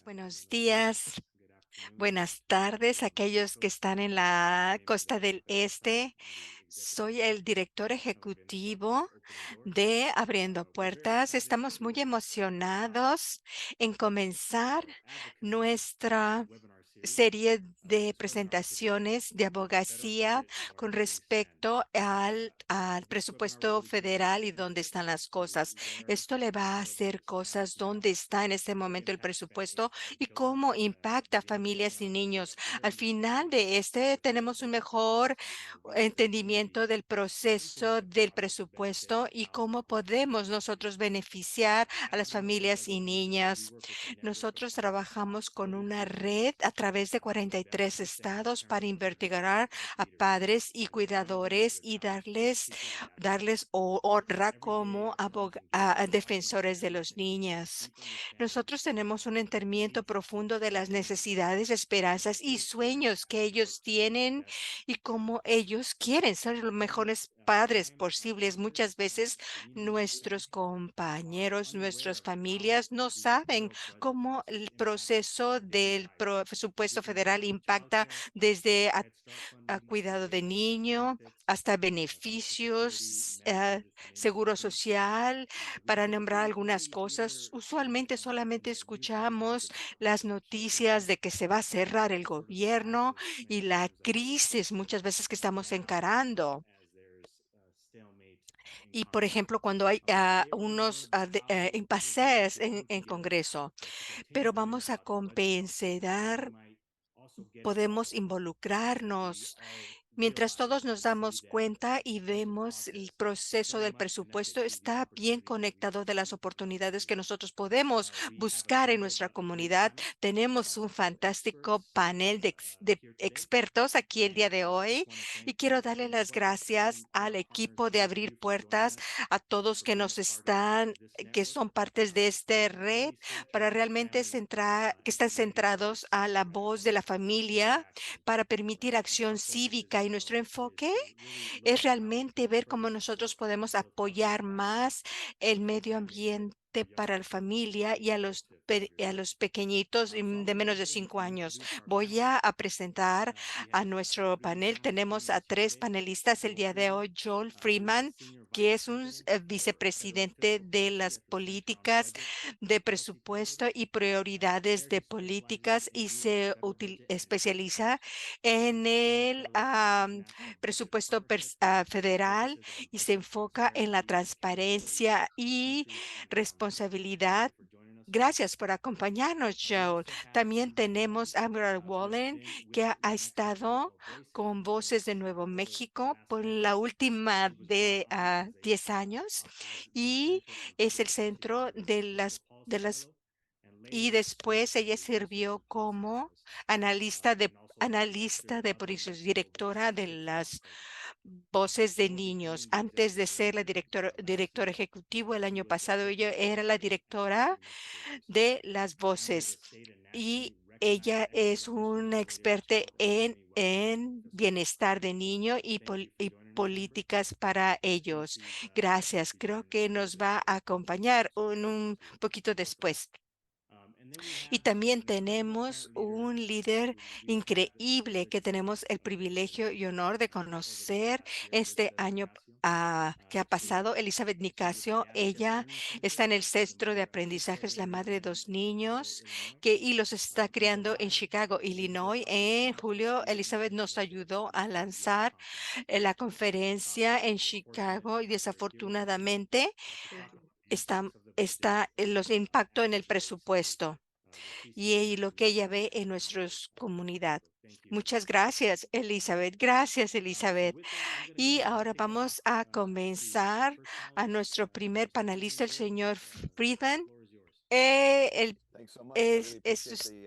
Buenos días, buenas tardes, aquellos que están en la costa del este. Soy el director ejecutivo de Abriendo Puertas. Estamos muy emocionados en comenzar nuestra serie de presentaciones de abogacía con respecto al presupuesto federal y dónde están las cosas. Esto le va a hacer cosas dónde está en este momento el presupuesto y cómo impacta a familias y niños. Al final de este tenemos un mejor entendimiento del proceso del presupuesto y cómo podemos nosotros beneficiar a las familias y niñas. Nosotros trabajamos con una red a través de 43 estados para investigar a padres y cuidadores y darles honra como a defensores de los niños. Nosotros tenemos un entendimiento profundo de las necesidades, esperanzas y sueños que ellos tienen y cómo ellos quieren ser los mejores padres posibles. Muchas veces nuestros compañeros, nuestras familias no saben cómo el proceso del presupuesto federal impacta desde a cuidado de niño hasta beneficios, seguro social, para nombrar algunas cosas. Usualmente solamente escuchamos las noticias de que se va a cerrar el gobierno y la crisis muchas veces que estamos encarando. Y, por ejemplo, cuando hay unos impases en Congreso, pero vamos a compensar, podemos involucrarnos. Mientras todos nos damos cuenta y vemos el proceso del presupuesto, está bien conectado de las oportunidades que nosotros podemos buscar en nuestra comunidad. Tenemos un fantástico panel de expertos aquí el día de hoy y quiero darle las gracias al equipo de Abrir Puertas, a todos que que son partes de esta red, para realmente que están centrados a la voz de la familia para permitir acción cívica y nuestro enfoque es realmente ver cómo nosotros podemos apoyar más el medio ambiente para la familia y a los pequeñitos de menos de 5 años. Voy a presentar a nuestro panel. Tenemos a tres panelistas el día de hoy. Joel Freeman, que es un vicepresidente de las políticas de presupuesto y prioridades de políticas y se especializa en el presupuesto federal y se enfoca en la transparencia y responsabilidad. Gracias por acompañarnos, Joel. También tenemos a Amber Wallen, que ha estado con Voces de Nuevo México por la última de 10 años y es el centro y después ella sirvió como analista de procesos, directora de las Voces de Niños. Antes de ser la directora ejecutivo, el año pasado ella era la directora de las Voces y ella es una experta en bienestar de niño y políticas para ellos. Gracias. Creo que nos va a acompañar un poquito después. Y también tenemos un líder increíble que tenemos el privilegio y honor de conocer este año que ha pasado, Elizabeth Nicasio. Ella está en el Centro de Aprendizaje, es la madre de dos niños y los está criando en Chicago, Illinois. En julio, Elizabeth nos ayudó a lanzar la conferencia en Chicago y desafortunadamente está los impacto en el presupuesto y lo que ella ve en nuestra comunidad. Muchas gracias, Elizabeth. Gracias, Elizabeth. Y ahora vamos a comenzar a nuestro primer panelista, el señor Friedman. El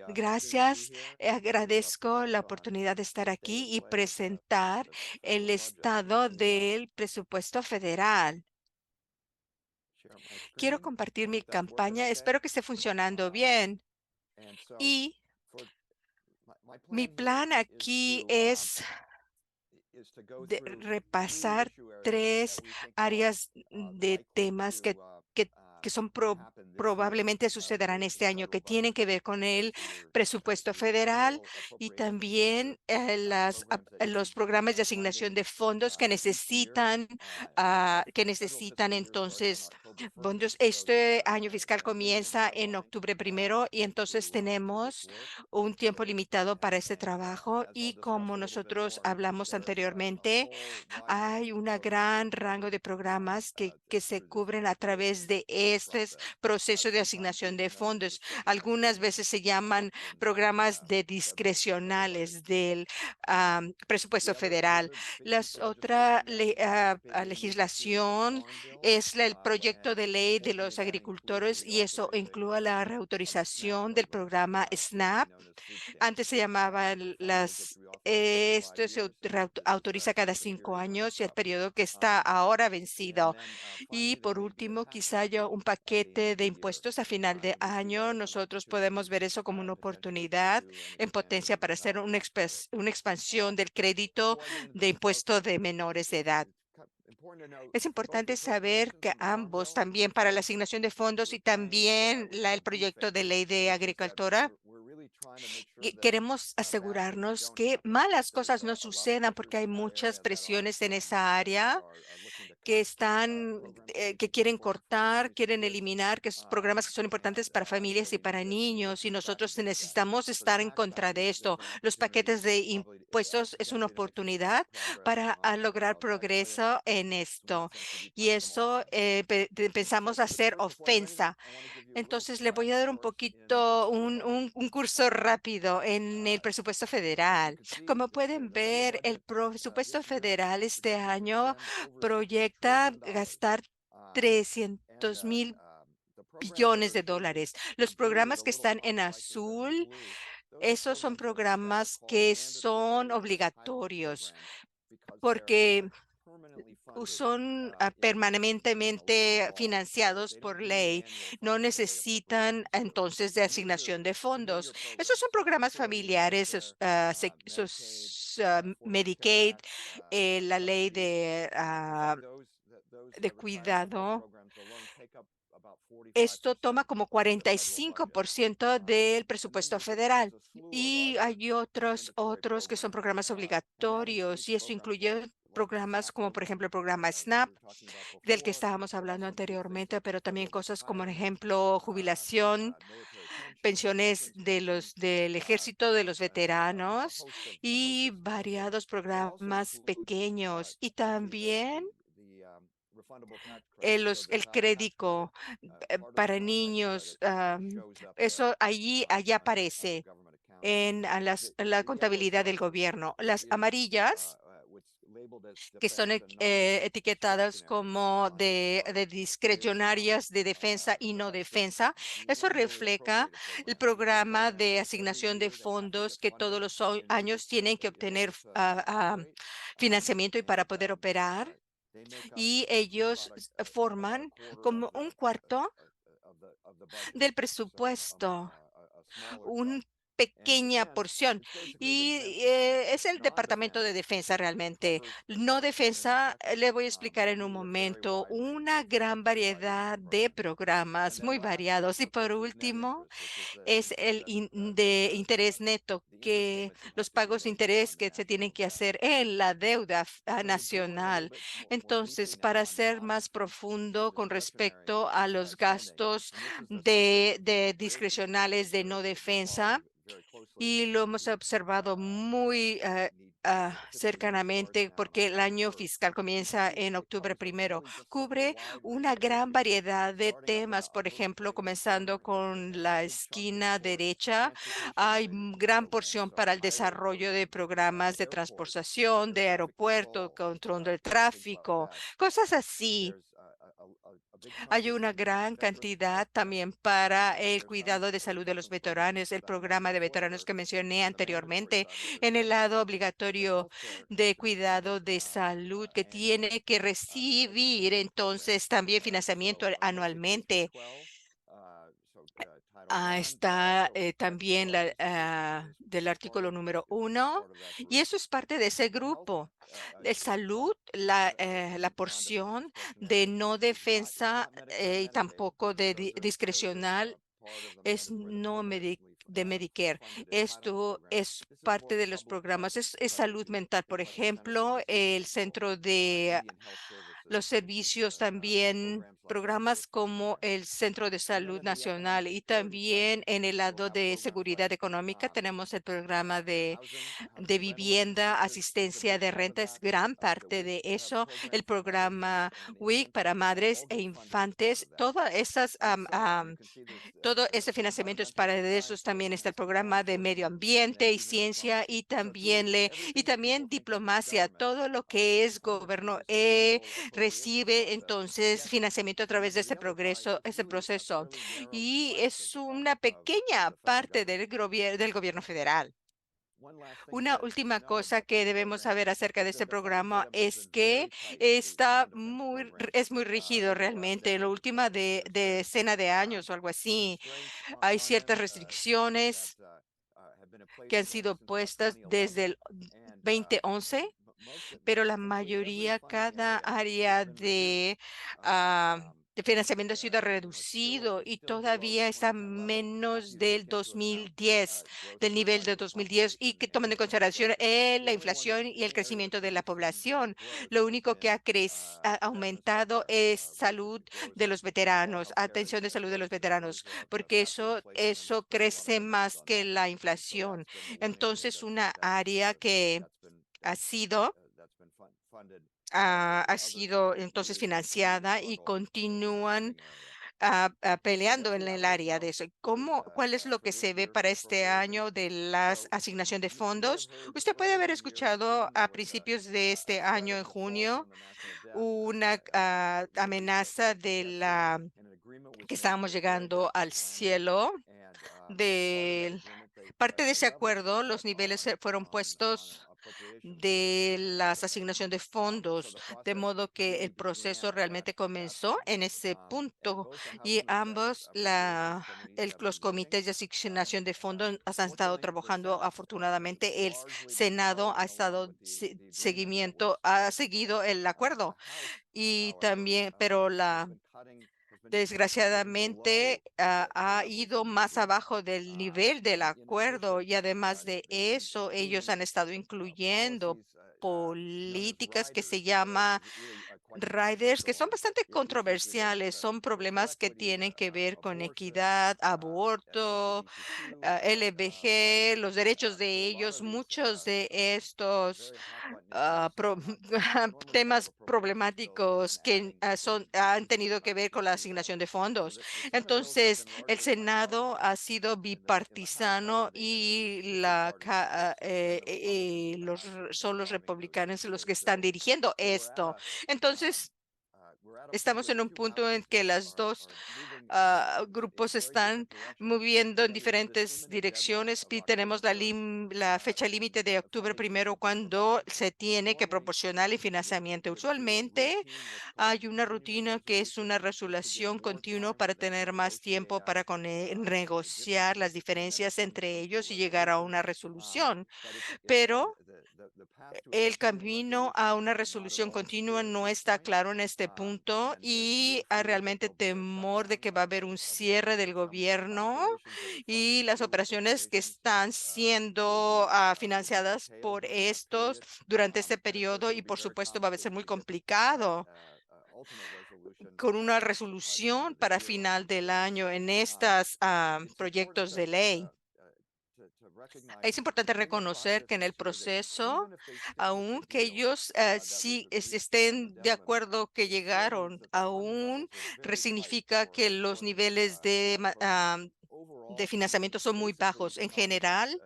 gracias. Agradezco la oportunidad de estar aquí y presentar el estado del presupuesto federal. Quiero compartir mi campaña. Espero que esté funcionando bien. Y mi plan aquí es repasar tres áreas de temas que que son probablemente sucederán este año, que tienen que ver con el presupuesto federal y también los programas de asignación de fondos que necesitan entonces fondos. Este año fiscal comienza en octubre primero y entonces tenemos un tiempo limitado para ese trabajo y como nosotros hablamos anteriormente, hay un gran rango de programas que se cubren a través de este proceso de asignación de fondos. Algunas veces se llaman programas de discrecionales del presupuesto federal. La legislación es el proyecto de ley de los agricultores y eso incluye la reautorización del programa SNAP. Antes se llamaban esto se autoriza cada 5 años y el periodo que está ahora vencido. Y por último, quizá haya un paquete de impuestos a final de año. Nosotros podemos ver eso como una oportunidad en potencia para hacer una expansión del crédito de impuesto de menores de edad. Es importante saber que ambos, también para la asignación de fondos y también el proyecto de ley de agricultura, queremos asegurarnos que malas cosas no sucedan porque hay muchas presiones en esa área que quieren cortar, quieren eliminar, que son programas que son importantes para familias y para niños, y nosotros necesitamos estar en contra de esto. Los paquetes de impuestos es una oportunidad para lograr progreso en esto, y eso pensamos hacer ofensa. Entonces, le voy a dar un poquito, un curso rápido en el presupuesto federal. Como pueden ver, el presupuesto federal este año proyecta gastar 300.000 billones de dólares. Los programas que están en azul, esos son programas que son obligatorios porque son permanentemente financiados por ley, no necesitan entonces de asignación de fondos. Esos son programas familiares, Medicaid, la ley de cuidado. Esto toma como 45% del presupuesto federal. Y hay otros que son programas obligatorios y eso incluye programas como por ejemplo el programa SNAP, del que estábamos hablando anteriormente, pero también cosas como por ejemplo jubilación, pensiones del ejército, de los veteranos y variados programas pequeños. Y también el crédito para niños, eso allí aparece en la contabilidad del gobierno. Las amarillas, que son etiquetadas como de discrecionarias de defensa y no defensa, eso refleja el programa de asignación de fondos que todos los años tienen que obtener financiamiento y para poder operar. Y ellos forman como un cuarto del presupuesto, una pequeña porción. Y es el Departamento de Defensa realmente. No defensa, le voy a explicar en un momento, una gran variedad de programas muy variados. Y por último, es de interés neto, que los pagos de interés que se tienen que hacer en la deuda nacional. Entonces, para ser más profundo con respecto a los gastos de discrecionales de no defensa, y lo hemos observado muy cercanamente porque el año fiscal comienza en octubre primero. Cubre una gran variedad de temas, por ejemplo, comenzando con la esquina derecha, hay gran porción para el desarrollo de programas de transportación, de aeropuerto, control del tráfico, cosas así. Hay una gran cantidad también para el cuidado de salud de los veteranos, el programa de veteranos que mencioné anteriormente, en el lado obligatorio de cuidado de salud que tiene que recibir entonces también financiamiento anualmente. Está también del artículo número 1, y eso es parte de ese grupo. De salud, la porción de no defensa y tampoco de discrecional es no de Medicare. Esto es parte de los programas, es salud mental, por ejemplo, el centro de los servicios también, programas como el Centro de Salud Nacional, y también en el lado de seguridad económica tenemos el programa de vivienda, asistencia de renta, es gran parte de eso, el programa WIC para madres e infantes, todas esas todo ese financiamiento es para de esos. También está el programa de medio ambiente y ciencia, y también diplomacia. Todo lo que es gobierno recibe entonces financiamiento a través de ese proceso. Y es una pequeña parte del gobierno federal. Una última cosa que debemos saber acerca de este programa es que es muy rígido realmente. En la última de decena de años o algo así, hay ciertas restricciones que han sido puestas desde el 2011, pero la mayoría, cada área de financiamiento ha sido reducido y todavía está menos del nivel de 2010, y que toman en consideración la inflación y el crecimiento de la población. Lo único que ha aumentado es salud de los veteranos, atención de salud de los veteranos, porque eso crece más que la inflación. Entonces, una área que ha sido ha sido entonces financiada y continúan peleando en el área de eso. ¿Cuál es lo que se ve para este año de la asignación de fondos? Usted puede haber escuchado a principios de este año, en junio, una amenaza que estábamos llegando al cielo de parte de ese acuerdo. Los niveles fueron puestos de la asignación de fondos, de modo que el proceso realmente comenzó en ese punto, y los comités de asignación de fondos han estado trabajando. Afortunadamente, el Senado ha estado ha seguido el acuerdo, y también, pero desgraciadamente ha ido más abajo del nivel del acuerdo, y además de eso, ellos han estado incluyendo políticas que se llama riders, que son bastante controversiales. Son problemas que tienen que ver con equidad, aborto, LBG, los derechos de ellos. Muchos de estos temas problemáticos que han tenido que ver con la asignación de fondos. Entonces, el Senado ha sido bipartisano, y son los republicanos los que están dirigiendo esto. Entonces, estamos en un punto en que las dos grupos están moviendo en diferentes direcciones, y tenemos la fecha límite de octubre primero, cuando se tiene que proporcionar el financiamiento. Usualmente hay una rutina que es una resolución continua para tener más tiempo para negociar las diferencias entre ellos y llegar a una resolución, pero el camino a una resolución continua no está claro en este punto, y hay realmente temor de que va a haber un cierre del gobierno, y las operaciones que están siendo financiadas por estos durante este periodo, y por supuesto va a ser muy complicado con una resolución para final del año en estos proyectos de ley. Es importante reconocer que en el proceso, aun que ellos sí estén de acuerdo que llegaron, aún significa que los niveles de financiamiento son muy bajos. En general,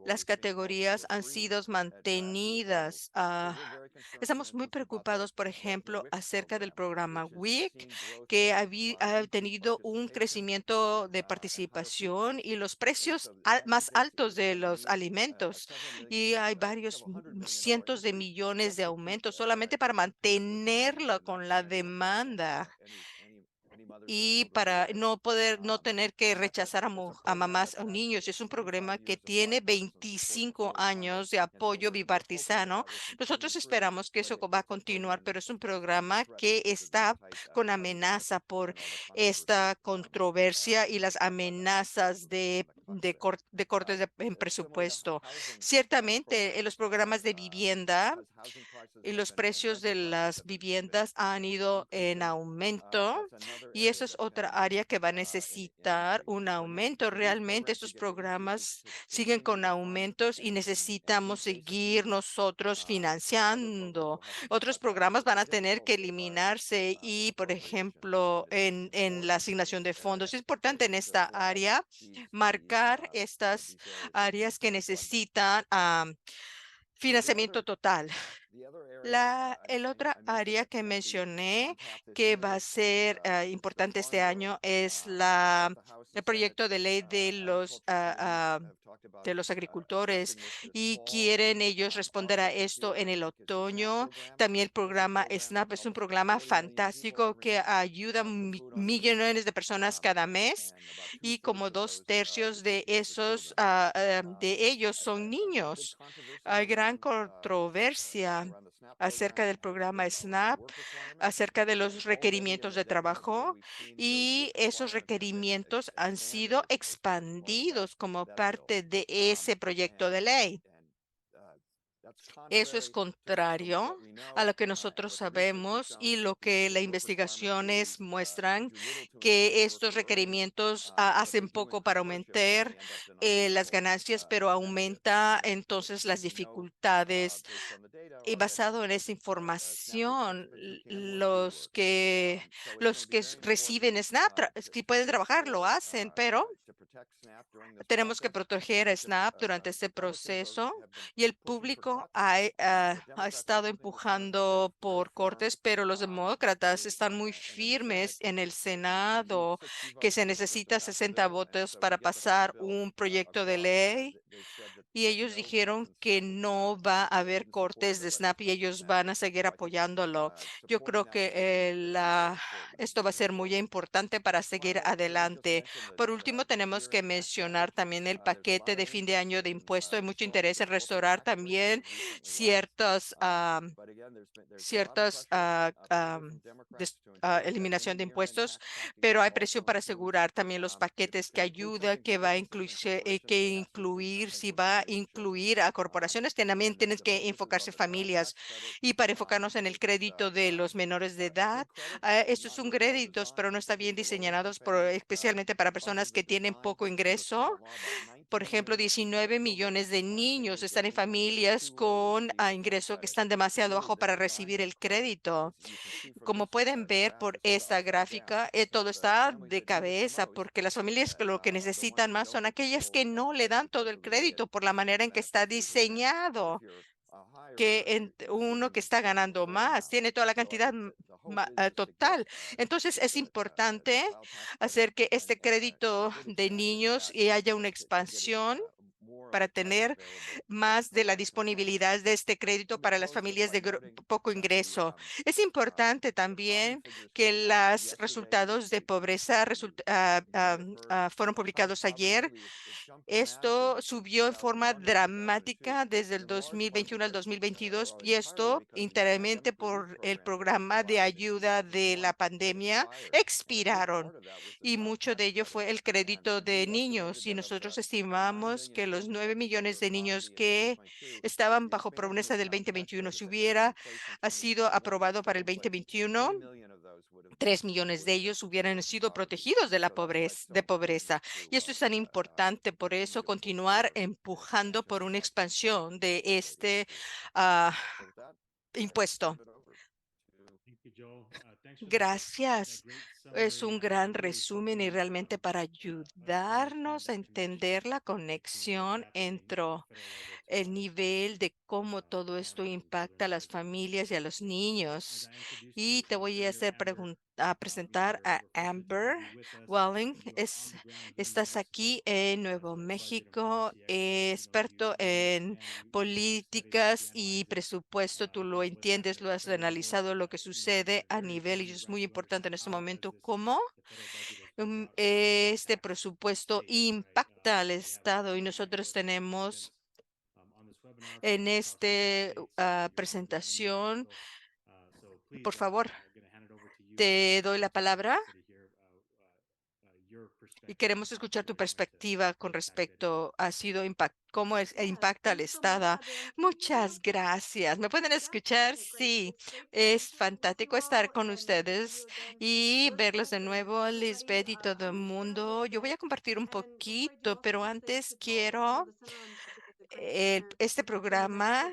las categorías han sido mantenidas. Estamos muy preocupados, por ejemplo, acerca del programa WIC, que ha tenido un crecimiento de participación y los precios más altos de los alimentos. Y hay varios cientos de millones de aumentos solamente para mantenerlo con la demanda. y para no tener que rechazar a mamás o niños. Es un programa que tiene 25 años de apoyo bipartisano. Nosotros esperamos que eso va a continuar, pero es un programa que está con amenaza por esta controversia y las amenazas de cortes en presupuesto. Ciertamente, en los programas de vivienda y los precios de las viviendas han ido en aumento y eso es otra área que va a necesitar un aumento. Realmente estos programas siguen con aumentos y necesitamos seguir nosotros financiando. Otros programas van a tener que eliminarse y, por ejemplo, en la asignación de fondos. Es importante en esta área marcar estas áreas que necesitan financiamiento total. El otra área que mencioné que va a ser importante este año es el proyecto de ley de los agricultores y quieren ellos responder a esto en el otoño. También el programa SNAP es un programa fantástico que ayuda a millones de personas cada mes y como 2/3 de de ellos son niños. Hay gran controversia acerca del programa SNAP, acerca de los requerimientos de trabajo y esos requerimientos han sido expandidos como parte de ese proyecto de ley. Eso es contrario a lo que nosotros sabemos y lo que las investigaciones muestran, que estos requerimientos hacen poco para aumentar las ganancias, pero aumenta entonces las dificultades. Y basado en esa información, los que reciben SNAP, si pueden trabajar, lo hacen, pero tenemos que proteger a Snap durante este proceso y el público ha estado empujando por cortes, pero los demócratas están muy firmes en el Senado que se necesita 60 votos para pasar un proyecto de ley y ellos dijeron que no va a haber cortes de SNAP y ellos van a seguir apoyándolo. Yo creo que esto va a ser muy importante para seguir adelante. Por último, tenemos que mencionar también el paquete de fin de año de impuesto. Hay mucho interés en restaurar también ciertas ciertas eliminación de impuestos, pero hay presión para asegurar también los paquetes que ayuda, que va a incluir, si va a incluir a corporaciones, que también tienes que enfocarse familias y para enfocarnos en el crédito de los menores de edad. Estos son créditos, pero no están bien diseñados especialmente para personas que tienen poco ingreso. Por ejemplo, 19 millones de niños están en familias con ingreso que están demasiado bajo para recibir el crédito. Como pueden ver por esta gráfica, todo está de cabeza porque las familias que lo que necesitan más son aquellas que no le dan todo el crédito por la manera en que está diseñado, uno que está ganando más tiene toda la cantidad total. Entonces es importante hacer que este crédito de niños y haya una expansión para tener más de la disponibilidad de este crédito para las familias de poco ingreso. Es importante también que los resultados de pobreza fueron publicados ayer. Esto subió en forma dramática desde el 2021 al 2022 y esto íntegramente por el programa de ayuda de la pandemia expiraron y mucho de ello fue el crédito de niños y nosotros estimamos que los 9 millones de niños que estaban bajo promesa del 2021 si hubiera sido aprobado para el 2021, 3 millones de ellos hubieran sido protegidos de la pobreza. Y esto es tan importante, por eso continuar empujando por una expansión de este ah, impuesto. Gracias. Es un gran resumen y realmente para ayudarnos a entender la conexión entre el nivel de cómo todo esto impacta a las familias y a los niños. Y te voy a a presentar a Amber Walling. Estás aquí en Nuevo México, experto en políticas y presupuesto. Tú lo entiendes, lo has analizado lo que sucede a nivel nivel y es muy importante en este momento cómo este presupuesto impacta al Estado y nosotros tenemos en esta presentación, por favor, te doy la palabra y queremos escuchar tu perspectiva con respecto a cómo impacta al Estado. Muchas gracias. ¿Me pueden escuchar? Sí, es fantástico estar con ustedes y verlos de nuevo, Lisbeth y todo el mundo. Yo voy a compartir un poquito, pero antes quiero este programa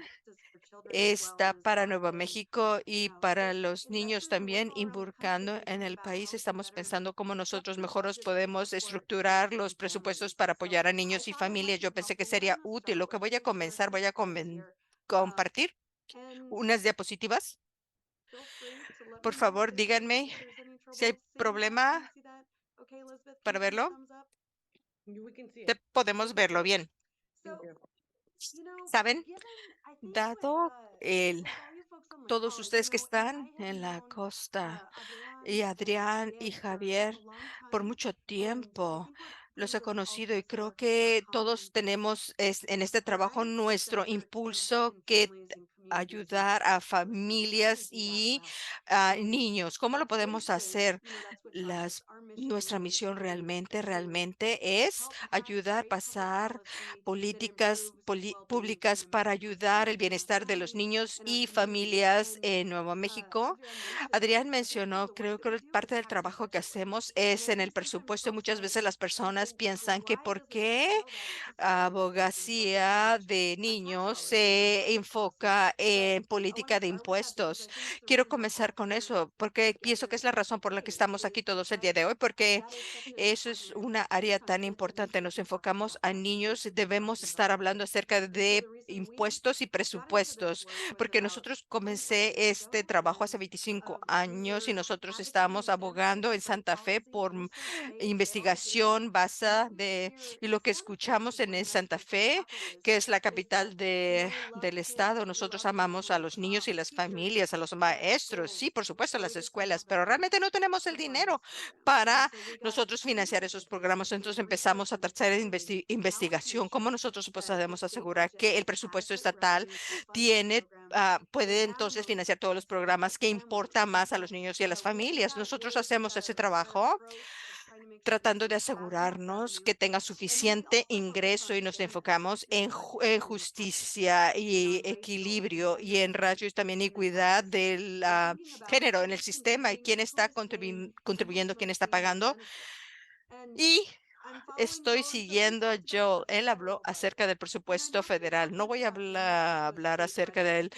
está para Nuevo México y para los niños también involucrando en el país. Estamos pensando cómo nosotros mejores podemos estructurar los presupuestos para apoyar a niños y familias. Yo pensé que sería útil. Lo que voy a compartir unas diapositivas. Por favor, díganme si hay problema para verlo. Podemos verlo bien. ¿Saben? Dado todos ustedes que están en la costa y Adrián y Javier, por mucho tiempo los he conocido y creo que todos tenemos en este trabajo nuestro impulso que ayudar a familias y a niños. ¿Cómo lo podemos hacer? Nuestra misión realmente es ayudar a pasar políticas públicas para ayudar el bienestar de los niños y familias en Nuevo México. Adrián mencionó, creo que parte del trabajo que hacemos es en el presupuesto. Muchas veces las personas piensan que por qué abogacía de niños se enfoca en política de impuestos. Quiero comenzar con eso porque pienso que es la razón por la que estamos aquí todos el día de hoy, porque eso es una área tan importante. Nos enfocamos a niños. Debemos estar hablando acerca de impuestos y presupuestos, porque nosotros comencé este trabajo hace 25 años y nosotros estábamos abogando en Santa Fe por investigación basada y lo que escuchamos en el Santa Fe, que es la capital del estado. Nosotros amamos a los niños y las familias, a los maestros, sí, por supuesto, a las escuelas, pero realmente no tenemos el dinero para nosotros financiar esos programas. Entonces empezamos a tratar de investigación. ¿Cómo nosotros podemos asegurar que el presupuesto estatal puede entonces financiar todos los programas que importan más a los niños y a las familias? Nosotros hacemos ese trabajo tratando de asegurarnos que tenga suficiente ingreso y nos enfocamos en justicia y equilibrio y en rayos también equidad del género en el sistema y quién está contribuyendo, quién está pagando. Y estoy siguiendo a Joel. Él habló acerca del presupuesto federal. No voy a hablar acerca del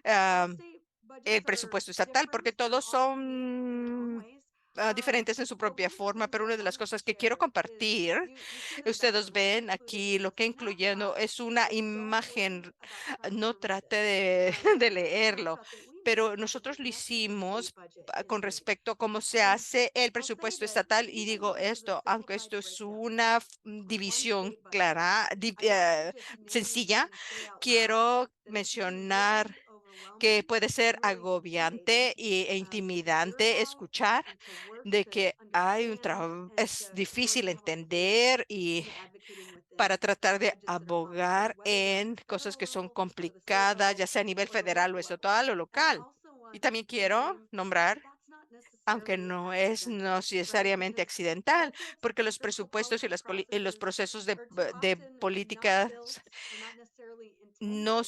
ah, el presupuesto estatal porque todos son diferentes en su propia forma, pero una de las cosas que quiero compartir, ustedes ven aquí lo que incluyendo es una imagen, no trate de leerlo, pero nosotros lo hicimos con respecto a cómo se hace el presupuesto estatal y digo esto, aunque esto es una división clara, sencilla, quiero mencionar que puede ser agobiante e intimidante escuchar de que hay un trabajo, es difícil entender y para tratar de abogar en cosas que son complicadas, ya sea a nivel federal o estatal o local. Y también quiero nombrar, aunque no es no necesariamente accidental, porque los presupuestos y los procesos de política no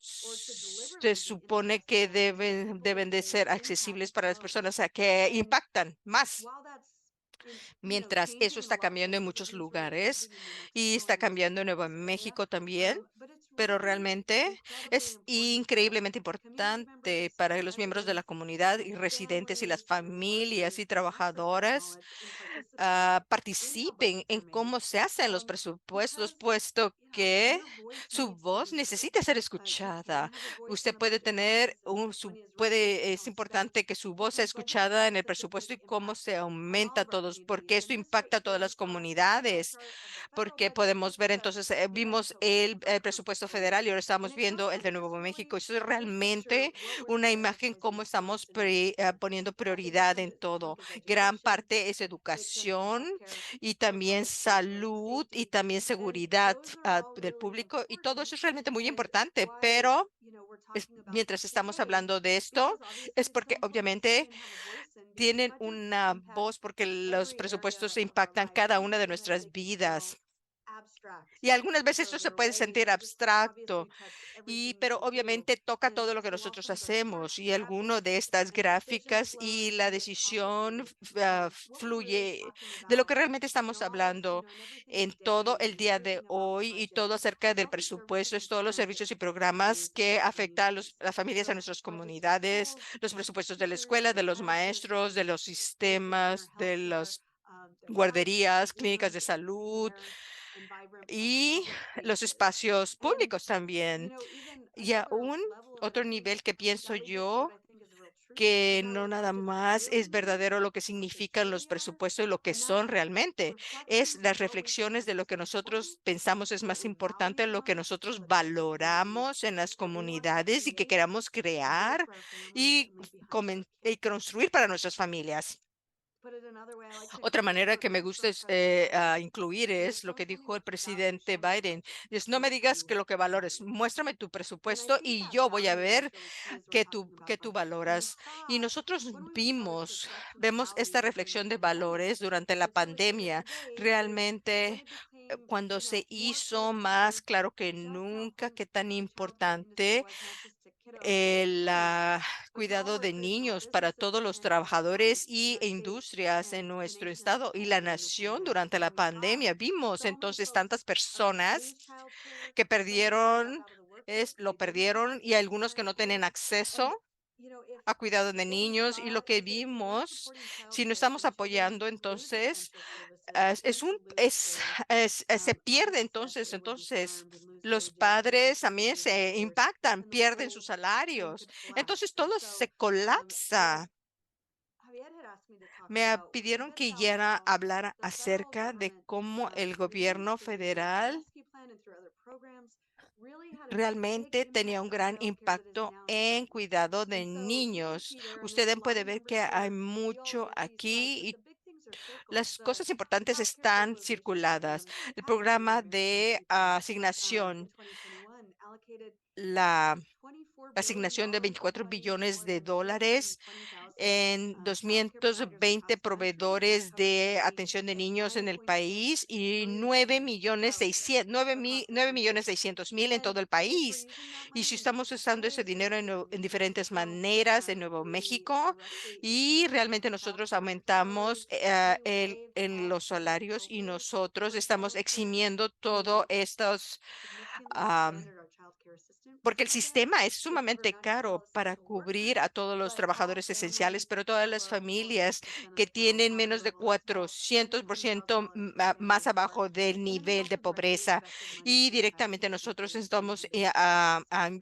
se supone que deben de ser accesibles para las personas a que impactan más, mientras eso está cambiando en muchos lugares y está cambiando en Nuevo México también. Pero realmente es increíblemente importante para los miembros de la comunidad y residentes y las familias y trabajadoras participen en cómo se hacen los presupuestos, puesto que su voz necesita ser escuchada. Usted puede es importante que su voz sea escuchada en el presupuesto y cómo se aumenta todos, porque esto impacta a todas las comunidades, porque podemos ver entonces, vimos el presupuesto presupuesto federal y ahora estamos viendo el de Nuevo México. Eso es realmente una imagen cómo estamos poniendo prioridad en todo. Gran parte es educación y también salud y también seguridad del público y todo eso es realmente muy importante, pero mientras estamos hablando de esto, es porque obviamente tienen una voz porque los presupuestos impactan cada una de nuestras vidas. Y algunas veces esto se puede sentir abstracto, pero obviamente toca todo lo que nosotros hacemos y alguno de estas gráficas y la decisión fluye de lo que realmente estamos hablando en todo el día de hoy y todo acerca del presupuesto, es todos los servicios y programas que afectan a las familias, a nuestras comunidades, los presupuestos de la escuela, de los maestros, de los sistemas, de las guarderías, clínicas de salud y los espacios públicos también. Y aún otro nivel que pienso yo que no nada más es verdadero lo que significan los presupuestos y lo que son realmente, es las reflexiones de lo que nosotros pensamos es más importante, lo que nosotros valoramos en las comunidades y que queramos crear y, y construir para nuestras familias. Otra manera que me gusta incluir es lo que dijo el presidente Biden. Es, no me digas que lo que valores, muéstrame tu presupuesto y yo voy a ver qué tú valoras. Y nosotros vemos esta reflexión de valores durante la pandemia. Realmente, cuando se hizo más claro que nunca qué tan importante el cuidado de niños para todos los trabajadores e industrias en nuestro estado y la nación durante la pandemia. Vimos entonces tantas personas que lo perdieron y algunos que no tienen acceso a cuidado de niños y lo que vimos, si no estamos apoyando, entonces se pierde entonces los padres también se impactan, pierden sus salarios. Entonces todo se colapsa. Pidieron que ya hablara acerca de cómo el gobierno federal realmente tenía un gran impacto en cuidado de niños. Ustedes pueden ver que hay mucho aquí y las cosas importantes están circuladas. El programa de asignación, la asignación de $24 billones en 220 proveedores de atención de niños en el país y 9.600.000 en todo el país. Y si estamos usando ese dinero en diferentes maneras en Nuevo México y realmente nosotros aumentamos en los salarios y nosotros estamos eximiendo todo estos porque el sistema es sumamente caro para cubrir a todos los trabajadores esenciales, pero todas las familias que tienen menos de 400% más abajo del nivel de pobreza. Y directamente nosotros estamos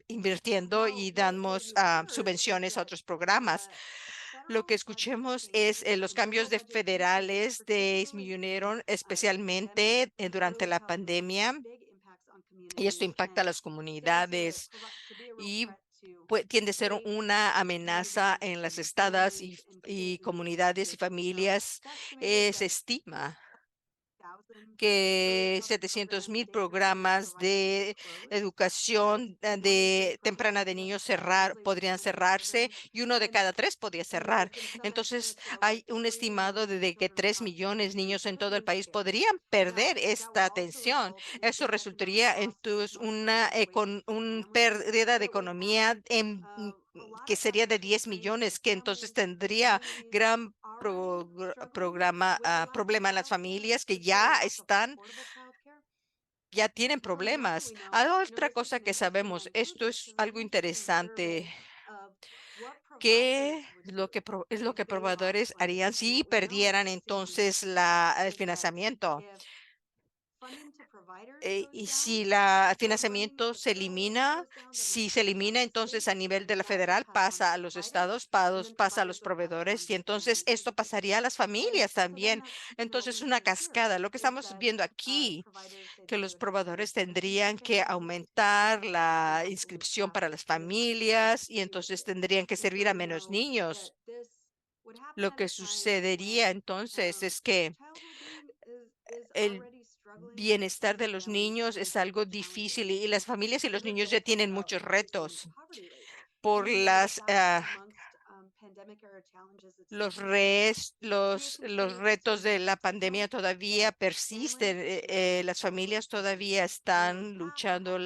invirtiendo y damos subvenciones a otros programas. Lo que escuchemos es los cambios de federales disminuyeron especialmente durante la pandemia y esto impacta a las comunidades y tiende a ser una amenaza en las estados y comunidades y familias. Se estima que 700.000 programas de educación de temprana de niños podrían cerrarse y uno de cada tres podría cerrar. Entonces, hay un estimado de que 3 millones de niños en todo el país podrían perder esta atención. Eso resultaría entonces una pérdida de economía que sería de 10 millones, que entonces tendría gran problema en las familias que ya tienen problemas. Hay otra cosa que sabemos, esto es algo interesante, que es lo que proveedores harían si perdieran entonces el financiamiento. Y si el financiamiento se elimina, si se elimina, entonces a nivel de la federal pasa a los estados, pasa a los proveedores y entonces esto pasaría a las familias también. Entonces una cascada. Lo que estamos viendo aquí, que los proveedores tendrían que aumentar la inscripción para las familias y entonces tendrían que servir a menos niños. Lo que sucedería entonces es que el bienestar de los niños es algo difícil y las familias y los niños ya tienen muchos retos por los retos de la pandemia todavía persisten. Las familias todavía están luchando.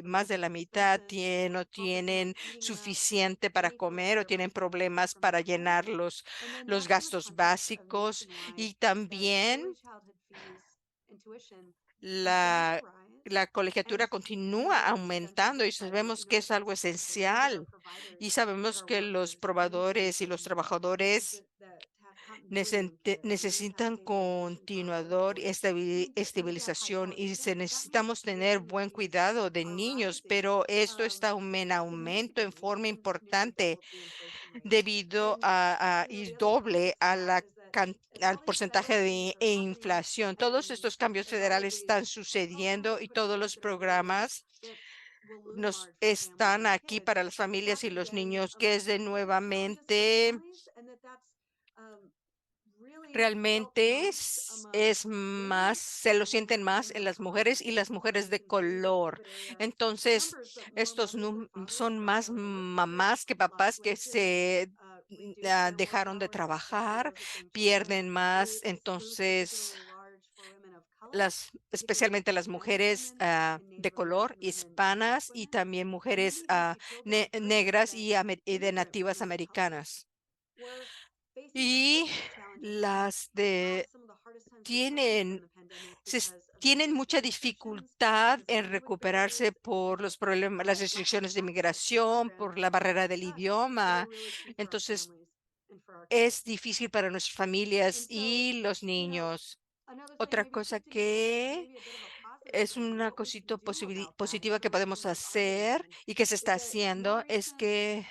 Más de la mitad no tienen suficiente para comer o tienen problemas para llenar los gastos básicos. Y también la, la colegiatura continúa aumentando y sabemos que es algo esencial y sabemos que los probadores y los trabajadores necesitan continuador y estabilización y necesitamos tener buen cuidado de niños, pero esto está en aumento en forma importante debido a ir doble a al porcentaje de inflación. Todos estos cambios federales están sucediendo y todos los programas nos están aquí para las familias y los niños, que es de nuevamente, realmente es más, se lo sienten más en las mujeres y las mujeres de color. Entonces, son más mamás que papás que dejaron de trabajar, pierden más. Entonces, especialmente las mujeres de color, hispanas y también mujeres negras y de nativas americanas. Y las de tienen, tienen mucha dificultad en recuperarse por los problemas, las restricciones de inmigración, por la barrera del idioma. Entonces, es difícil para nuestras familias y los niños. Otra cosa que es una cosita positiva que podemos hacer y que se está haciendo es que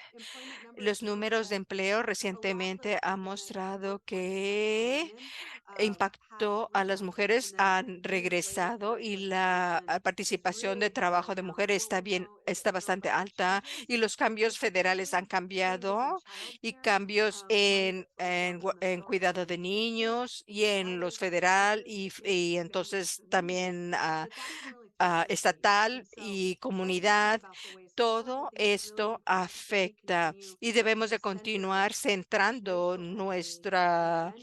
los números de empleo recientemente han mostrado que impactó a las mujeres, han regresado y la participación de trabajo de mujeres está bastante alta y los cambios federales han cambiado y cambios en cuidado de niños y en los federal y entonces también estatal y comunidad. Todo esto afecta y debemos de continuar centrando nuestra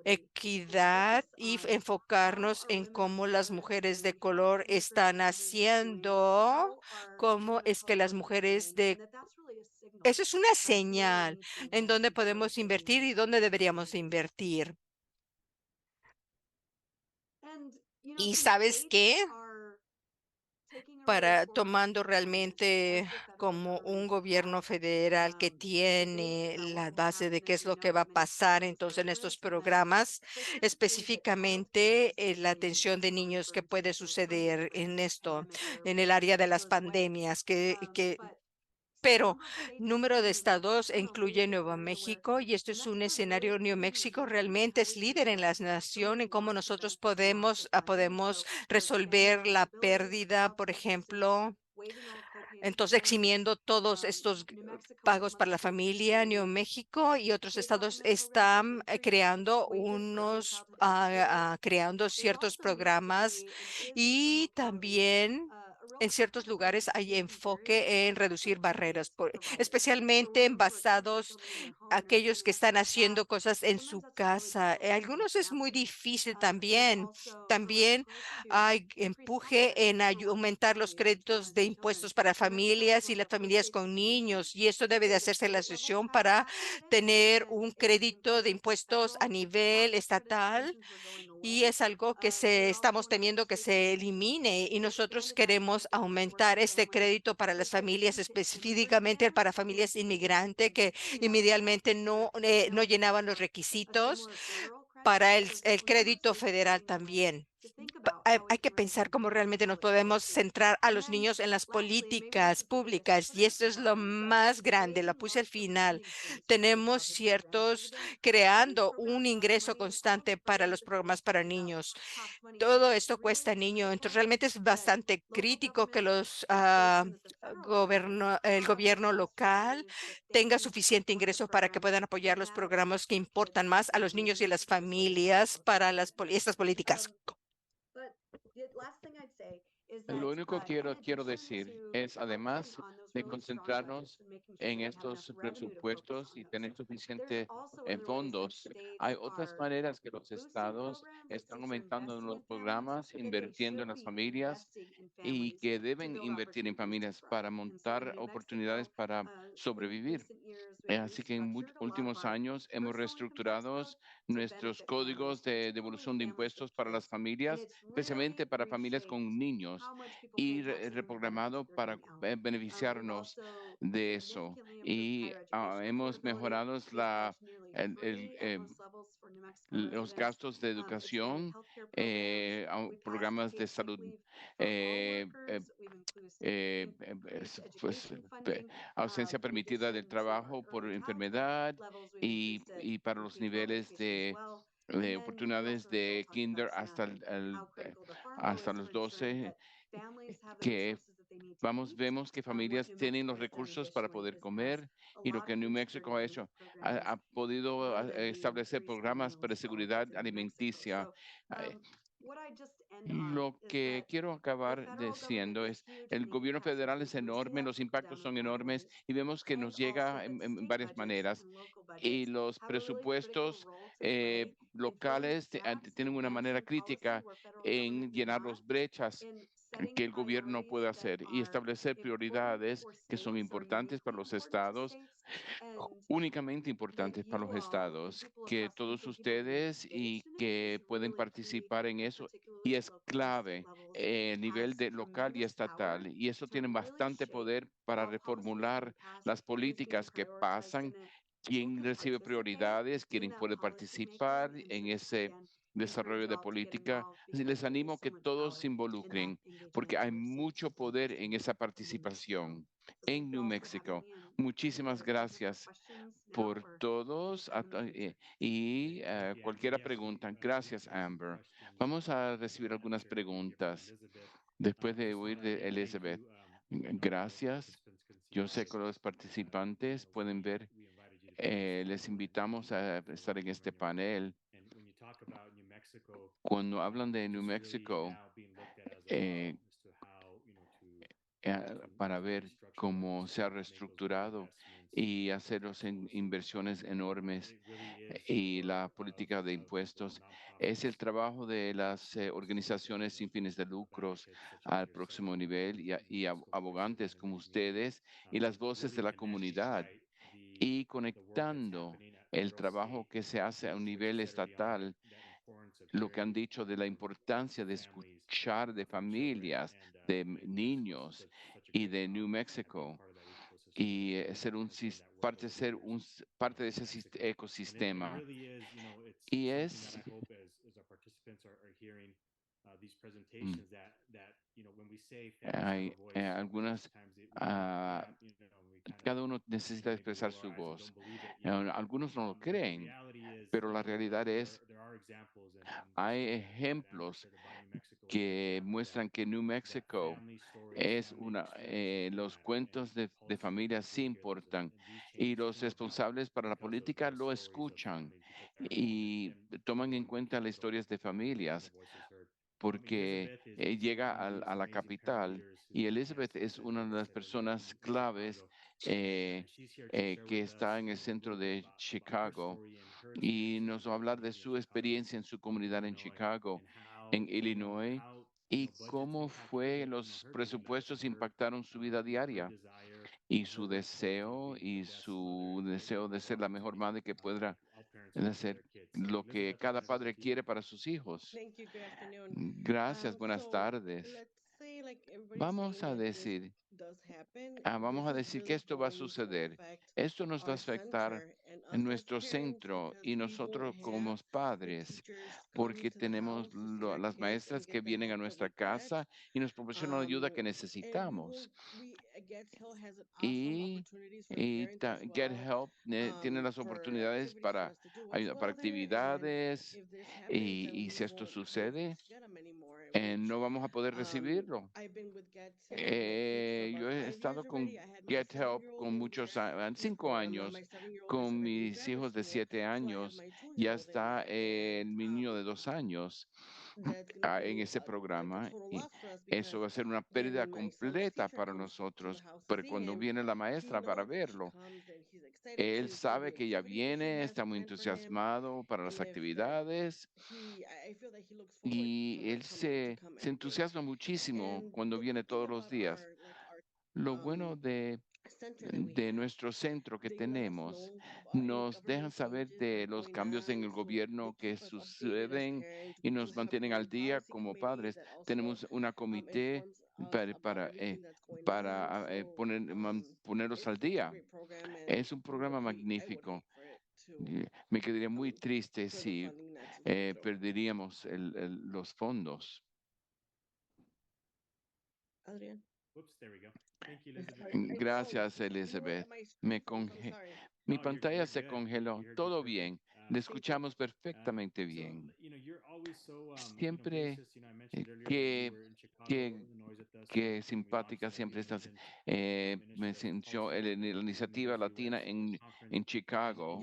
equidad y enfocarnos en cómo las mujeres de color están haciendo, cómo es que las mujeres de... Eso es una señal en dónde podemos invertir y dónde deberíamos invertir. ¿Y sabes qué? Para tomando realmente como un gobierno federal que tiene la base de qué es lo que va a pasar entonces en estos programas, específicamente la atención de niños que puede suceder en esto, en el área de las pandemias, pero número de estados incluye Nuevo México y esto es un escenario. Nuevo México realmente es líder en la nación en cómo nosotros podemos resolver la pérdida, por ejemplo. Entonces, eximiendo todos estos pagos para la familia, Nuevo México y otros estados están creando ciertos programas y también en ciertos lugares hay enfoque en reducir barreras, especialmente en basados aquellos que están haciendo cosas en su casa. Algunos es muy difícil también. También hay empuje en aumentar los créditos de impuestos para familias y las familias con niños. Y esto debe de hacerse en la sesión para tener un crédito de impuestos a nivel estatal y es algo que estamos temiendo que se elimine y nosotros queremos aumentar este crédito para las familias, específicamente para familias inmigrantes que inmediatamente no llenaban los requisitos para el crédito federal también. Hay que pensar cómo realmente nos podemos centrar a los niños en las políticas públicas y esto es lo más grande, lo puse al final. Tenemos creando un ingreso constante para los programas para niños. Todo esto cuesta niño, entonces realmente es bastante crítico que el gobierno local tenga suficiente ingreso para que puedan apoyar los programas que importan más a los niños y a las familias para estas políticas. Lo único que quiero decir es, además de concentrarnos en estos presupuestos y tener suficiente fondos, hay otras maneras que los estados están aumentando en los programas, invirtiendo en las familias y que deben invertir en familias para montar oportunidades para sobrevivir. Así que en últimos años hemos reestructurado nuestros códigos de devolución de impuestos para las familias, especialmente para familias con niños, y reprogramado para beneficiarnos de eso. Y hemos mejorado los gastos de educación, programas de salud. eh, eh, Ausencia permitida del trabajo por enfermedad y para los niveles de oportunidades de kinder hasta los 12, que vemos que familias tienen los recursos para poder comer y lo que New Mexico ha hecho, ha podido establecer programas para seguridad alimenticia. Lo que quiero acabar diciendo es, el gobierno federal es enorme, los impactos son enormes y vemos que nos llega en varias maneras. Y los presupuestos locales tienen una manera crítica en llenar las brechas que el gobierno puede hacer y establecer prioridades que son importantes para los estados, únicamente importantes para los estados, que todos ustedes y que pueden participar en eso. Y es clave a nivel de local y estatal. Y eso tiene bastante poder para reformular las políticas que pasan, quién recibe prioridades, quién puede participar en ese desarrollo de política. Así les animo a que todos se involucren, porque hay mucho poder en esa participación en New Mexico. Muchísimas gracias por todos y cualquier pregunta. Gracias, Amber. Vamos a recibir algunas preguntas después de oír de Elizabeth. Gracias. Yo sé que los participantes pueden ver, les invitamos a estar en este panel. Cuando hablan de New Mexico, eh, para ver cómo se ha reestructurado y hacer inversiones enormes y la política de impuestos. Es el trabajo de las organizaciones sin fines de lucros al próximo nivel y abogantes como ustedes y las voces de la comunidad y conectando el trabajo que se hace a un nivel estatal, lo que han dicho de la importancia de escuchar de familias, de niños y de New Mexico y ser parte de ese ecosistema. Y mm, hay algunas, ah, cada uno necesita expresar su voz. Algunos no lo creen, pero la realidad es, hay ejemplos que muestran que New Mexico los cuentos de familia sí importan y los responsables para la política lo escuchan y toman en cuenta las historias de familias porque llega a la capital y Elizabeth es una de las personas claves eh, que está en el centro de Chicago y nos va a hablar de su experiencia en su comunidad en Chicago, en Illinois, y cómo fue los presupuestos impactaron su vida diaria y su deseo de ser la mejor madre que pueda hacer lo que cada padre quiere para sus hijos. Thank you. Good afternoon. Gracias, buenas So tardes. let's say like everybody's Vamos saying a that there's decir, Vamos a decir que esto va a suceder. Esto nos va a afectar en nuestro centro y nosotros como padres, porque tenemos las maestras que vienen a nuestra casa y nos proporcionan la ayuda que necesitamos. Y, Get Help tiene las oportunidades para, para actividades y si esto sucede, no vamos a poder recibirlo. Yo he estado con Get Help con muchos, 5 años, con mis hijos de 7 años, ya está mi niño de 2 años en ese programa y eso va a ser una pérdida completa para nosotros, pero cuando viene la maestra para verlo, él sabe que ya viene, está muy entusiasmado para las actividades y él se entusiasma muchísimo cuando viene todos los días. Lo bueno de nuestro centro que tenemos, nos dejan saber de los cambios en el gobierno que suceden y nos mantienen al día como padres. Tenemos una comité para ponerlos al día. Es un programa magnífico. Me quedaría muy triste si perderíamos los fondos. Whoops, there we go. Thank you, Elizabeth. Gracias, Elizabeth. Mi No, pantalla you're se good. We congeló. heard you Todo perfect. bien. Le escuchamos perfectamente So, bien. you're always so, Siempre gracious. I eh, mentioned earlier that you que, were in Chicago, que, Illinois with us que when we launched simpática our Be siempre a estás. Vision initiative Mencionó also la moving iniciativa to the latina U.S. conference. en Chicago.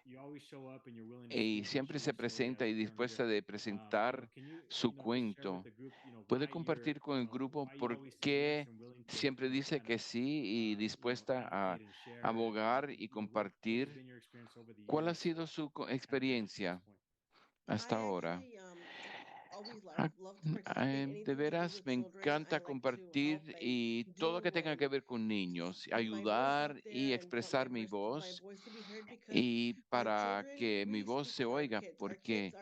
You always show up and you're willing to Y speak and siempre share se your story presenta as y a current leader. dispuesta de presentar Can you, su just share with cuento. the group, Puede compartir con el grupo why you por always say yes qué and willing to, siempre dice kind que of, sí y dispuesta a advocate and share, abogar y what has compartir. been your experience over the ¿Cuál ha years, sido su kind of getting to this experiencia point? hasta ahora? Ah, de veras, me encanta compartir y todo que tenga que ver con niños, ayudar y expresar mi voz y para que mi voz se oiga, porque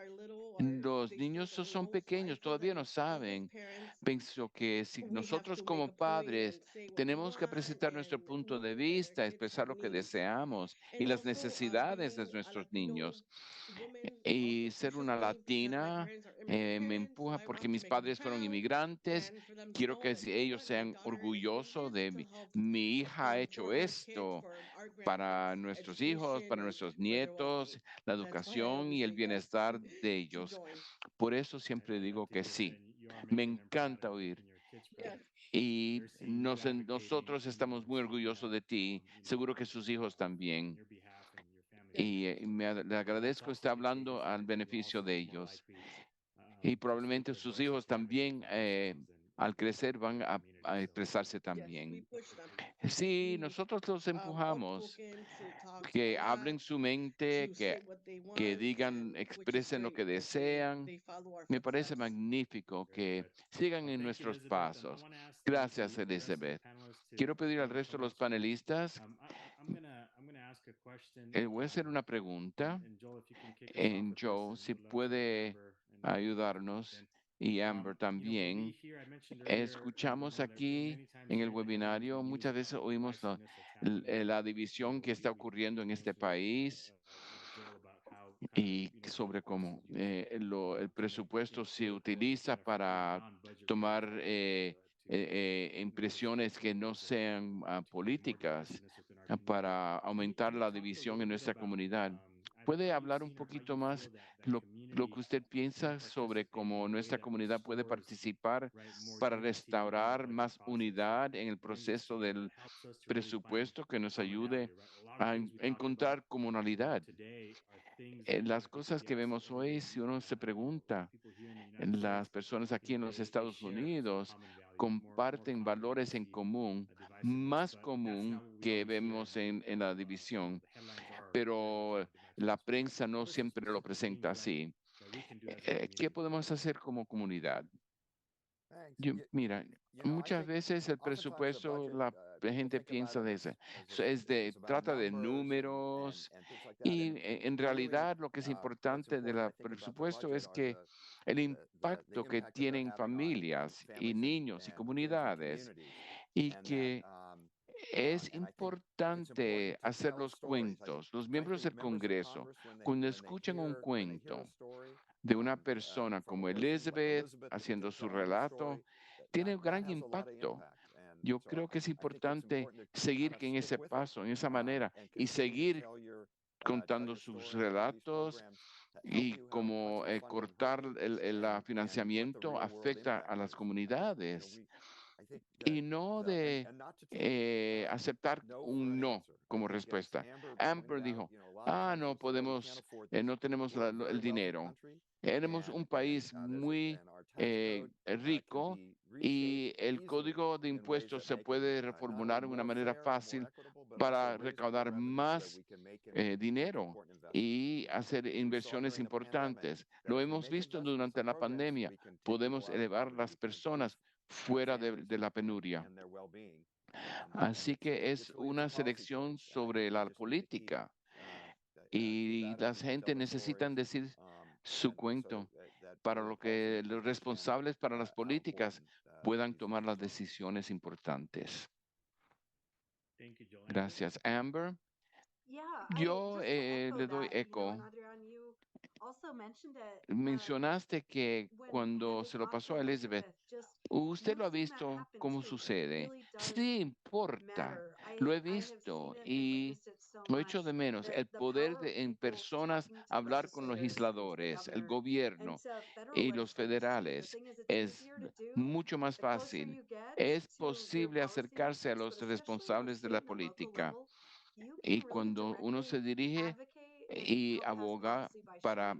los niños son pequeños, todavía no saben. Pienso que si nosotros como padres tenemos que presentar nuestro punto de vista, expresar lo que deseamos y las necesidades de nuestros niños. Y ser una latina me empuja porque mis padres fueron inmigrantes. Quiero que ellos sean orgullosos de mi hija ha hecho esto para nuestros hijos, para nuestros nietos, la educación y el bienestar de ellos. Por eso siempre I love digo to que hear that, sí. and you are Me making them proud, encanta and you're oír. making your kids proud. Y They're seeing you advocating nosotros and you estamos muy speaking orgullosos up, de ti. Seguro que sus hijos on también. your behalf and your family's Y behalf. So le that's agradezco also estar going to take hablando us al where you're beneficio also de more ellos. likely Y to speak probablemente your sus voice hijos if you understand también, the milestones al and crecer, van the community. a So expresarse también. that's good. Sí, nosotros los empujamos, que hablen su mente, que digan, expresen lo que desean. Me parece magnífico Very que good. sigan Well, en thank you, nuestros Elizabeth. I pasos. want to ask Gracias, the rest of the Elizabeth. panelists Quiero to pedir al maybe resto come de up los to you. panelistas, I'm gonna ask a question. voy a hacer una pregunta. And Joel, if you can kick us off with this, Joe, and si would love for puede Amber and Elizabeth to jump ayudarnos in. y Amber We también. here, I mentioned earlier, Escuchamos aquí many times en el hear the headlines webinario, being used muchas veces about oímos divisiveness that's happening. la división que está ocurriendo en You este mentioned it, país Joel, about how kind of y sobre Congress cómo is using el kind of presupuesto se political, utiliza para non-budget tomar reasons just impresiones que no sean to create more políticas divisiveness within our community. para Can aumentar you la talk a división little en bit nuestra about comunidad. kind of ¿Puede how you've hablar un seen or how poquito you más feel that lo que community usted can piensa sobre participate in cómo a way nuestra that comunidad puede restores, participar right, more para unity, more restaurar budget más process, unidad en el and in the proceso scale that del helps us to really find presupuesto que nos ayude commonality, right? A lot of a things we talk about, encontrar comunalidad? today are things that, Las people cosas que deal with vemos hoy, everyday, si uno se pregunta, people here in the United las States, personas aquí en los they Estados share some Unidos common values, more comparten common than we valores en see común, divisiveness, más but that's not común what we que always hear. vemos en la división, The headlines are headlines pero about la divisiveness. So prensa no what are some siempre lo specific presenta things así. that we can do as a ¿Qué community? podemos hacer como comunidad? Thanks. Mira, I muchas think veces el oftentimes the presupuesto, budget, la people gente think about piensa it de eso. as just it's about Trata de numbers números and things like that. And en really, realidad lo que es what's importante important, I del think, about the presupuesto budget es are que el the impacto que impact that they're tienen having on familias y families niños y and kids and comunidades communities. y que es importante hacer los cuentos. Los miembros del Congreso, cuando escuchan un cuento de una persona como Elizabeth haciendo su relato, tiene un gran impacto. Yo creo que es importante seguir en ese paso, en esa manera, y seguir contando sus relatos y como cortar el financiamiento afecta a las comunidades y no de aceptar un no como respuesta. Amber dijo, no podemos, no tenemos el dinero. Éramos un país muy rico y el código de impuestos se puede reformular de una manera fácil para recaudar más dinero y hacer inversiones importantes. Lo hemos visto durante la pandemia. Podemos elevar las personas fuera de la penuria. Así que es una selección sobre la política y las gente necesitan decir su cuento para lo que los responsables para las políticas puedan tomar las decisiones importantes. Gracias, Amber. Yo le doy eco. Mencionaste que cuando se lo pasó a Elizabeth, usted lo ha visto cómo sucede. Sí importa, lo he visto y lo echo de menos. El poder en personas hablar con los legisladores, el gobierno y los federales es mucho más fácil. Es posible acercarse a los responsables de la política. Y cuando uno se dirige y aboga para,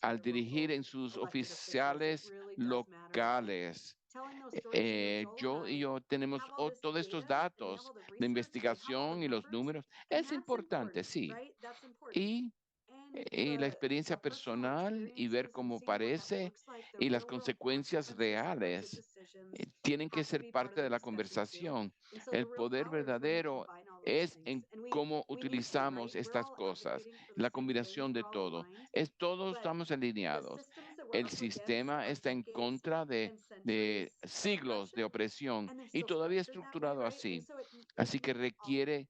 al dirigir en sus oficiales locales, yo y yo tenemos todos estos datos de investigación y los números. Es importante, sí. Y la experiencia personal y ver cómo parece y las consecuencias reales tienen que ser parte de la conversación. El poder verdadero es en cómo utilizamos estas cosas, la combinación de todo. Todos estamos alineados. El sistema está en contra de siglos de opresión y todavía estructurado así. Así que requiere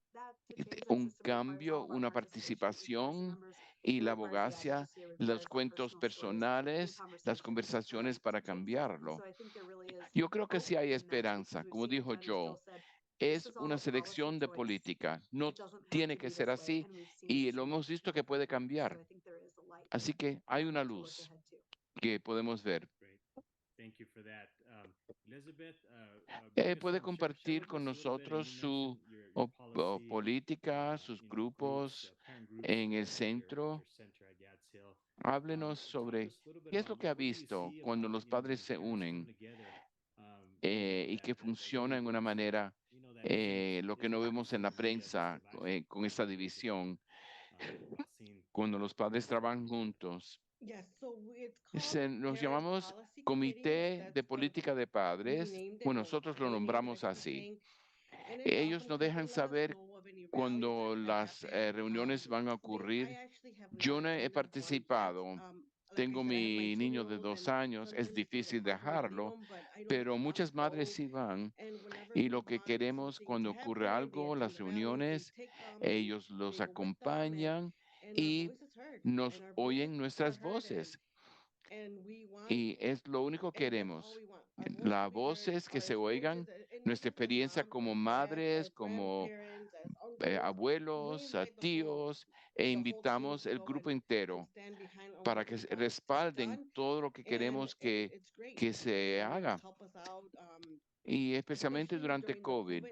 un cambio, una participación y la abogacía, los cuentos personales, las conversaciones para cambiarlo. Yo creo que sí hay esperanza, como dijo Joe. Es una selección de política, no tiene que ser así y lo hemos visto que puede cambiar. Así que hay una luz que podemos ver. Puede compartir con nosotros su política, sus grupos en el centro. Háblenos sobre qué es lo que ha visto cuando los padres se unen y que funciona en una manera, lo que no vemos en la prensa con esta división, cuando los padres trabajan juntos. Nos llamamos Comité de Política de Padres. Bueno, nosotros lo nombramos así. Ellos nos dejan saber cuando las reuniones van a ocurrir. Yo no he participado. Tengo mi niño de 2 años, es difícil dejarlo, pero muchas madres sí van. Y lo que queremos cuando ocurre algo, las reuniones, ellos los acompañan y nos oyen nuestras voces. Y es lo único que queremos. Las voces que se oigan, nuestra experiencia como madres, como abuelos, tíos, e invitamos el grupo entero para que respalden todo lo que queremos que se haga. Y especialmente durante COVID.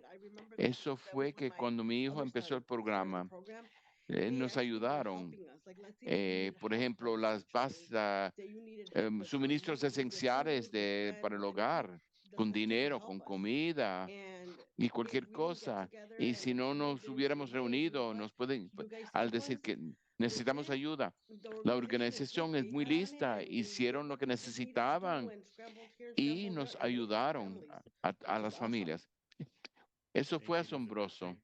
Eso fue que cuando mi hijo empezó el programa, nos ayudaron. Por ejemplo, las suministros esenciales para el hogar, con dinero, con comida y cualquier cosa. Y si no nos hubiéramos reunido, nos pueden, al decir que necesitamos ayuda, la organización es muy lista, hicieron lo que necesitaban y nos ayudaron a las familias. Eso fue asombroso.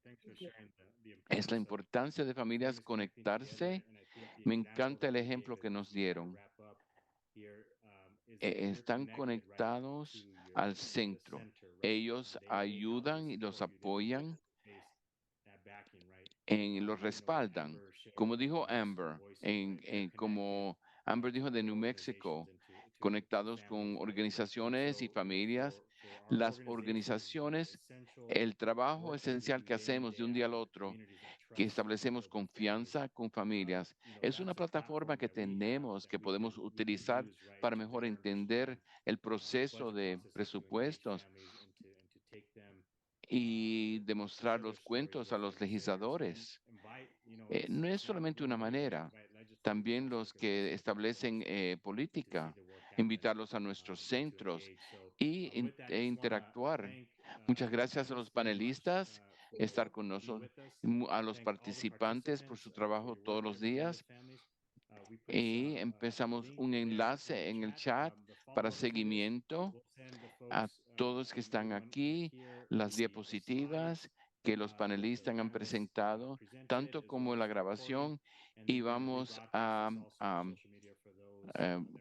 Es la importancia de familias conectarse. Me encanta el ejemplo que nos dieron. Están conectados al centro. Ellos ayudan y los apoyan los respaldan. Como dijo Amber, como Amber dijo de New Mexico, conectados con organizaciones y familias, las organizaciones, el trabajo esencial que hacemos de un día al otro, que establecemos confianza con familias, es una plataforma que tenemos, que podemos utilizar para mejor entender el proceso de presupuestos y demostrar los cuentos a los legisladores. No es solamente una manera, también los que establecen política, invitarlos a nuestros centros e interactuar. Muchas gracias a los panelistas, estar con nosotros, a los participantes por su trabajo todos los días. Y empezamos un enlace en el chat para seguimiento a todos que están aquí, las diapositivas que los panelistas han presentado, tanto como la grabación, y vamos a,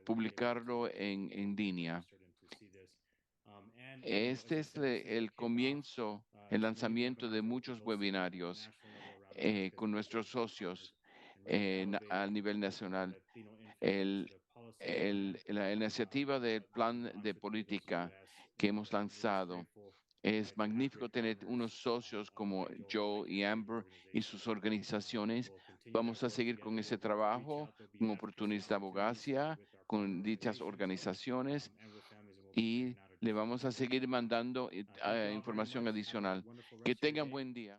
publicarlo en línea. Este es el comienzo, el lanzamiento de muchos webinarios con nuestros socios a nivel nacional. La iniciativa del plan de política que hemos lanzado. Es magnífico tener unos socios como Joe y Amber y sus organizaciones. Vamos a seguir con ese trabajo, con oportunidades de abogacía, con dichas organizaciones y le vamos a seguir mandando información adicional. Que tengan buen día.